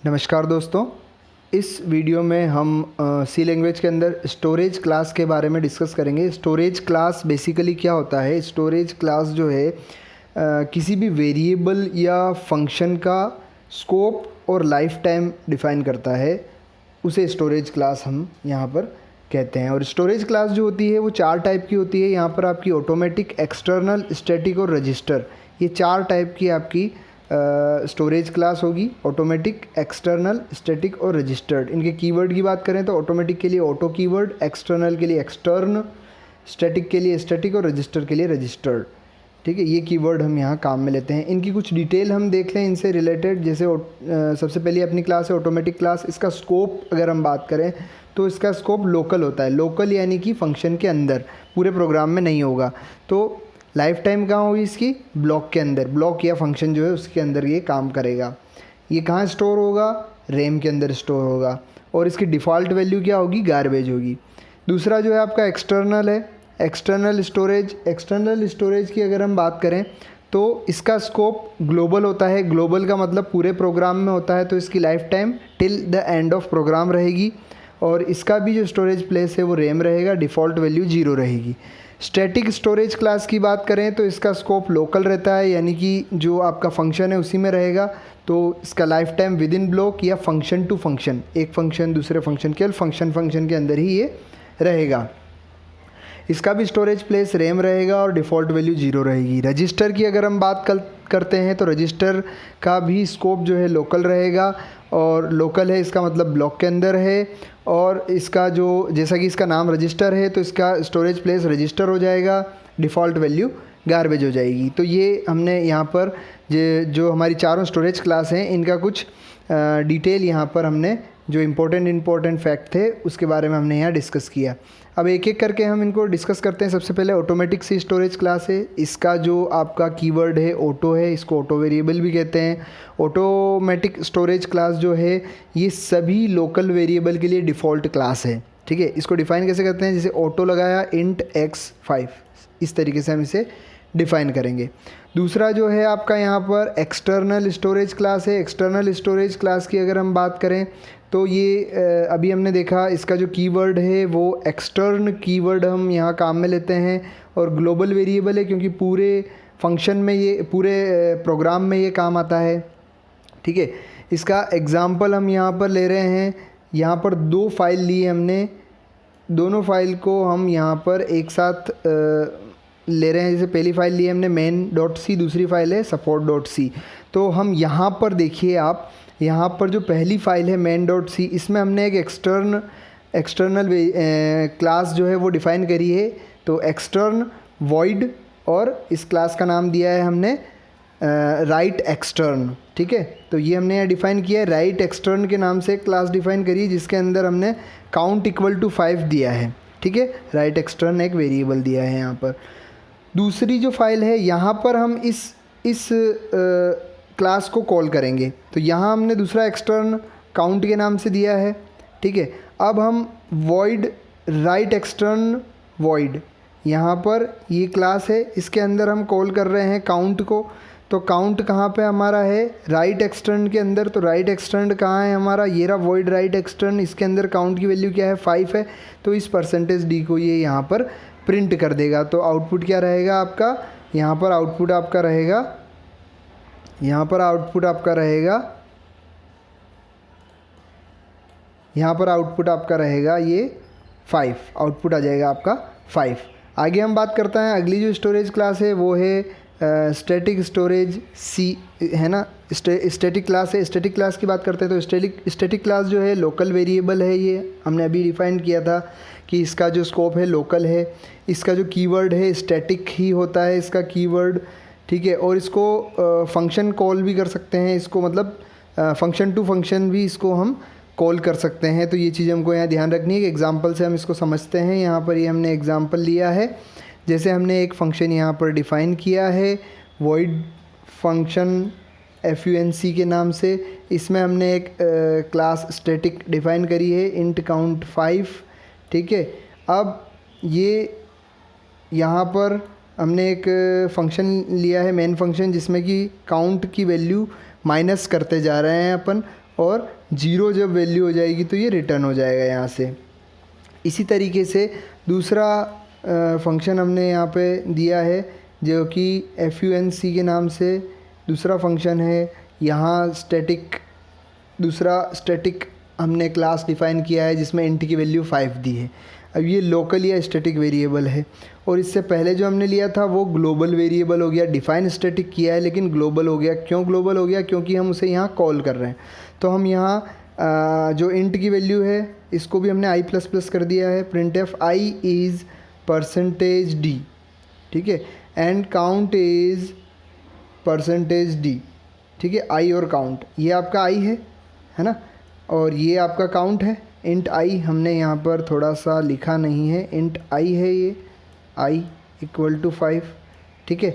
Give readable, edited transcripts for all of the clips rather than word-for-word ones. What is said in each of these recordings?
नमस्कार दोस्तों, इस वीडियो में हम सी लैंग्वेज के अंदर स्टोरेज क्लास के बारे में डिस्कस करेंगे। स्टोरेज क्लास बेसिकली क्या होता है? स्टोरेज क्लास जो है किसी भी वेरिएबल या फंक्शन का स्कोप और लाइफ टाइम डिफ़ाइन करता है, उसे स्टोरेज क्लास हम यहाँ पर कहते हैं। और स्टोरेज क्लास जो होती है वो चार टाइप की होती है। यहाँ पर आपकी ऑटोमेटिक, एक्सटर्नल, स्टैटिक और रजिस्टर, ये चार टाइप की आपकी स्टोरेज क्लास होगी। ऑटोमेटिक, एक्सटर्नल, स्टैटिक और रजिस्टर्ड। इनके कीवर्ड की बात करें तो ऑटोमेटिक के लिए ऑटो कीवर्ड, एक्सटर्नल के लिए एक्सटर्न, स्टैटिक के लिए स्टैटिक और रजिस्टर के लिए रजिस्टर्ड। ठीक है, ये कीवर्ड हम यहाँ काम में लेते हैं। इनकी कुछ डिटेल हम देख लें इनसे रिलेटेड। जैसे सबसे पहले अपनी क्लास है ऑटोमेटिक क्लास। इसका स्कोप अगर हम बात करें तो इसका स्कोप लोकल होता है। लोकल यानी कि फंक्शन के अंदर, पूरे प्रोग्राम में नहीं होगा। तो लाइफ टाइम कहाँ होगी इसकी? ब्लॉक के अंदर। ब्लॉक या फंक्शन जो है उसके अंदर ये काम करेगा। ये कहाँ स्टोर होगा? रैम के अंदर स्टोर होगा। और इसकी डिफ़ॉल्ट वैल्यू क्या होगी? गार्बेज होगी। दूसरा जो है आपका एक्सटर्नल है, एक्सटर्नल स्टोरेज। एक्सटर्नल स्टोरेज की अगर हम बात करें तो इसका स्कोप ग्लोबल होता है। ग्लोबल का मतलब पूरे प्रोग्राम में होता है, तो इसकी life time till the end of program रहेगी। और इसका भी जो स्टोरेज प्लेस है वो रैम रहेगा, डिफ़ॉल्ट वैल्यू 0 रहेगी। स्टैटिक स्टोरेज क्लास की बात करें तो इसका स्कोप लोकल रहता है, यानी कि जो आपका फंक्शन है उसी में रहेगा। तो इसका life time with in block या फंक्शन टू फंक्शन, एक फंक्शन दूसरे फंक्शन के फंक्शन के अंदर ही ये रहेगा। इसका भी स्टोरेज प्लेस रैम रहेगा और डिफ़ॉल्ट वैल्यू 0 रहेगी। रजिस्टर की अगर हम बात करते हैं तो रजिस्टर का भी स्कोप जो है लोकल रहेगा। और लोकल है इसका मतलब ब्लॉक के अंदर है। और इसका जो, जैसा कि इसका नाम रजिस्टर है, तो इसका स्टोरेज प्लेस रजिस्टर हो जाएगा, डिफ़ॉल्ट वैल्यू गार्बेज हो जाएगी। तो ये हमने यहाँ पर जो हमारी चारों स्टोरेज क्लास हैं इनका कुछ डिटेल यहाँ पर हमने जो इम्पोर्टेंट फैक्ट थे उसके बारे में हमने यहाँ डिस्कस किया। अब एक एक करके हम इनको डिस्कस करते हैं। सबसे पहले ऑटोमेटिक सी स्टोरेज क्लास है। इसका जो आपका कीवर्ड है ऑटो है, इसको ऑटो वेरिएबल भी कहते हैं। ऑटोमेटिक स्टोरेज क्लास जो है ये सभी लोकल वेरिएबल के लिए डिफ़ॉल्ट क्लास है। ठीक है, इसको डिफ़ाइन कैसे करते हैं? जैसे ऑटो लगाया int x5, इस तरीके से हम इसे डिफ़ाइन करेंगे। दूसरा जो है आपका यहाँ पर एक्सटर्नल स्टोरेज क्लास है। एक्सटर्नल स्टोरेज क्लास की अगर हम बात करें तो ये अभी हमने देखा इसका जो कीवर्ड है वो एक्सटर्न कीवर्ड हम यहाँ काम में लेते हैं। और ग्लोबल वेरिएबल है क्योंकि पूरे फंक्शन में ये, पूरे प्रोग्राम में ये काम आता है। ठीक है, इसका एग्ज़ाम्पल हम यहाँ पर ले रहे हैं। यहाँ पर दो फाइल ली हमने, दोनों फाइल को हम यहाँ पर एक साथ ले रहे हैं। जैसे पहली फ़ाइल ली हमने main.c, दूसरी फ़ाइल है support.c। तो हम यहाँ पर देखिए, आप यहाँ पर जो पहली फ़ाइल है main.c, इसमें हमने एक एक्सटर्नल क्लास जो है वो डिफ़ाइन करी है। तो एक्सटर्न वॉइड, और इस क्लास का नाम दिया है हमने राइट एक्सटर्न। ठीक है, तो ये हमने यहाँ डिफ़ाइन किया है। राइट एक्सटर्न के नाम से एक क्लास डिफ़ाइन करी है जिसके अंदर हमने काउंट इक्वल टू 5 दिया है। ठीक है, राइट एक्सटर्न एक वेरिएबल दिया है यहाँ पर। दूसरी जो फाइल है यहाँ पर हम इस क्लास को कॉल करेंगे। तो यहाँ हमने दूसरा एक्सटर्न काउंट के नाम से दिया है। ठीक है, अब हम वॉइड राइट एक्सटर्न वॉइड, यहाँ पर ये क्लास है, इसके अंदर हम कॉल कर रहे हैं काउंट को। तो काउंट कहाँ पे हमारा है? राइट एक्सटर्न के अंदर। तो राइट एक्सटर्न कहाँ है हमारा? ये रहा वॉइड राइट एक्सटर्न। इसके अंदर काउंट की वैल्यू क्या है? 5 है। तो इस %d को ये यहाँ पर प्रिंट कर देगा। तो आउटपुट क्या रहेगा आपका? यहाँ पर आउटपुट आपका रहेगा, यहाँ पर आउटपुट आपका रहेगा, यहाँ पर आउटपुट आपका रहेगा ये 5, आउटपुट आ जाएगा आपका 5। आगे हम बात करते हैं, अगली जो स्टोरेज क्लास है वो है स्टैटिक स्टोरेज सी, है ना। स्टैटिक क्लास है। स्टैटिक क्लास की बात करते हैं तो स्टैटिक क्लास जो है लोकल वेरिएबल है। ये हमने अभी डिफ़ाइन किया था कि इसका जो स्कोप है लोकल है। इसका जो कीवर्ड है स्टैटिक ही होता है इसका कीवर्ड। ठीक है, और इसको फंक्शन कॉल भी कर सकते हैं। इसको मतलब फंक्शन टू फंक्शन भी इसको हम कॉल कर सकते हैं। तो ये चीज़ हमको यहाँ ध्यान रखनी है कि एग्जांपल से हम इसको समझते हैं। यहाँ पर ये हमने एग्जांपल लिया है। जैसे हमने एक फ़ंक्शन यहाँ पर डिफ़ाइन किया है void फंक्शन func के नाम से। इसमें हमने एक क्लास स्टैटिक डिफ़ाइन करी है int count 5। ठीक है, अब ये यहाँ पर हमने एक फ़ंक्शन लिया है मेन फंक्शन, जिसमें कि काउंट की वैल्यू माइनस करते जा रहे हैं अपन। और 0 जब वैल्यू हो जाएगी तो ये रिटर्न हो जाएगा यहाँ से। इसी तरीके से दूसरा फंक्शन हमने यहाँ पे दिया है जो कि FUNC के नाम से दूसरा फंक्शन है। यहाँ दूसरा स्टैटिक हमने क्लास डिफ़ाइन किया है जिसमें इंट की वैल्यू 5 दी है। अब ये लोकल या स्टैटिक वेरिएबल है, और इससे पहले जो हमने लिया था वो ग्लोबल वेरिएबल हो गया। डिफ़ाइन स्टैटिक किया है लेकिन ग्लोबल हो गया। क्यों ग्लोबल हो गया? क्योंकि हम उसे यहाँ कॉल कर रहे हैं। तो हम यहाँ जो इंट की वैल्यू है इसको भी हमने i++ कर दिया है। printf i इज़ %d, ठीक है, एंड काउंट इज़ %d, ठीक है। i और काउंट, ये आपका i है ना, और ये आपका काउंट है। इंट i हमने यहाँ पर थोड़ा सा लिखा नहीं है, इंट i है ये, i = 5, ठीक है।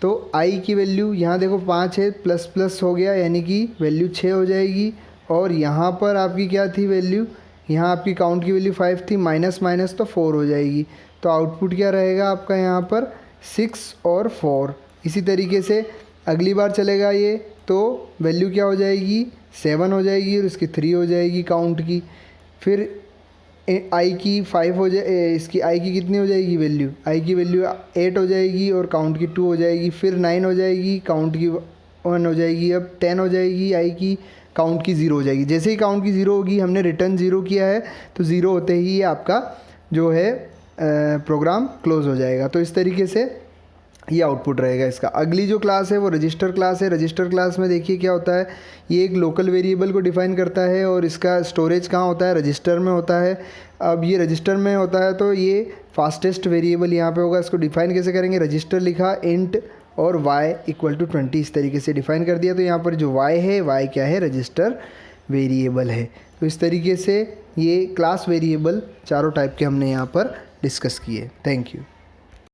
तो i की वैल्यू यहाँ देखो 5 है, प्लस हो गया यानी कि वैल्यू 6 हो जाएगी। और यहाँ पर आपकी क्या थी वैल्यू? यहाँ आपकी काउंट की वैल्यू 5 थी, माइनस तो 4 हो जाएगी। तो आउटपुट क्या रहेगा आपका यहाँ पर? 6 और 4। इसी तरीके से अगली बार चलेगा ये तो वैल्यू क्या हो जाएगी? 7 हो जाएगी और इसकी 3 हो जाएगी काउंट की। फिर i की 5 हो जाए, इसकी i की कितनी हो जाएगी वैल्यू? i की वैल्यू 8 हो जाएगी और काउंट की 2 हो जाएगी। फिर 9 हो जाएगी, काउंट की 1 हो जाएगी। अब 10 हो जाएगी i की, काउंट की 0 हो जाएगी। जैसे ही काउंट की 0 होगी, हमने रिटर्न 0 किया है तो 0 होते ही ये आपका जो है प्रोग्राम क्लोज हो जाएगा। तो इस तरीके से ये आउटपुट रहेगा इसका। अगली जो क्लास है वो रजिस्टर क्लास है। रजिस्टर क्लास में देखिए क्या होता है, ये एक लोकल वेरिएबल को डिफ़ाइन करता है और इसका स्टोरेज कहाँ होता है? रजिस्टर में होता है। अब ये रजिस्टर में होता है तो ये फास्टेस्ट वेरिएबल यहाँ पे होगा। इसको डिफ़ाइन कैसे करेंगे? रजिस्टर लिखा, इंट और y = 20, इस तरीके से डिफ़ाइन कर दिया। तो यहाँ पर जो y है, y क्या है? रजिस्टर वेरिएबल है। तो इस तरीके से ये क्लास वेरिएबल चारों टाइप के हमने यहाँ पर डिस्कस किए। Thank you.